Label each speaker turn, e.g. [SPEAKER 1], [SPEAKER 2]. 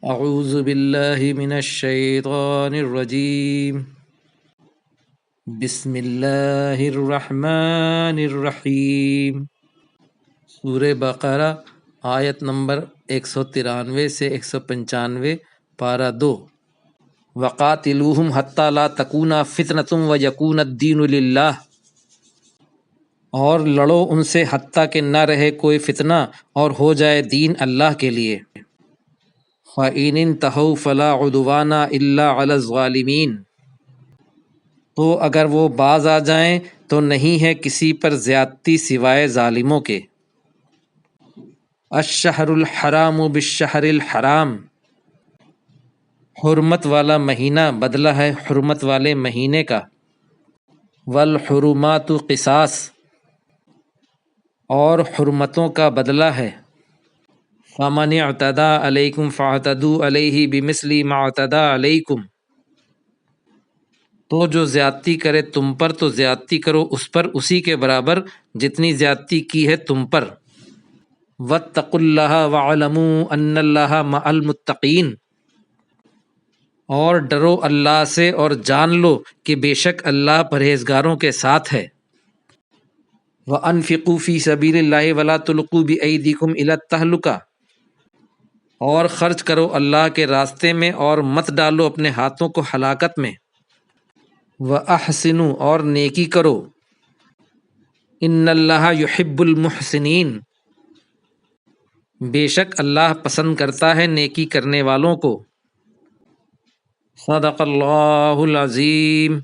[SPEAKER 1] اعوذ باللہ من الشیطان الرجیم بسم اللہ الرحمن الرحیم۔ سورہ بقرہ آیت نمبر 193 سے 195، پارہ 2۔ وَقَاتِلُوهُمْ حَتَّى لَا تَكُونَ فِتْنَةٌ وَيَكُونَ الدِّينُ لِلَّهِ، اور لڑو ان سے حتیٰ کہ نہ رہے کوئی فتنہ اور ہو جائے دین اللہ کے لیے۔ فَإِنِ انتَهَوْا فَلَا عُدْوَانَ إِلَّا عَلَى الظَّالِمِينَ، تو اگر وہ باز آ جائیں تو نہیں ہے کسی پر زیادتی سوائے ظالموں کے۔ الشہر الحرام بالشہر الحرام، حرمت والا مہینہ بدلہ ہے حرمت والے مہینے کا۔ والحرمات قصاص، اور حرمتوں کا بدلہ ہے۔ فَمَنِ اعْتَدَىٰ عَلَيْكُمْ فَاعْتَدُوا عَلَيْهِ بِمِثْلِ مَا اعْتَدَىٰ عَلَيْكُمْ، تو جو زیادتی کرے تم پر تو زیادتی کرو اس پر اسی کے برابر جتنی زیادتی کی ہے تم پر۔ وَاتَّقُوا اللَّهَ وَاعْلَمُوا أَنَّ اللَّهَ مَعَ الْمُتَّقِينَ، اور ڈرو اللہ سے اور جان لو کہ بے شک اللہ پرہیزگاروں کے ساتھ ہے۔ وَأَنفِقُوا فِي سَبِيلِ اللَّهِ وَلَا تُلْقُوا بِأَيْدِيكُمْ إِلَى التَّهْلُكَةِ، اور خرچ کرو اللہ کے راستے میں اور مت ڈالو اپنے ہاتھوں کو ہلاکت میں۔ وَأَحْسِنُوا، اور نیکی کرو۔ إِنَّ اللَّهَ يُحِبُّ الْمُحْسِنِينَ، بے شک اللہ پسند کرتا ہے نیکی کرنے والوں کو۔ صدق اللہ العظیم۔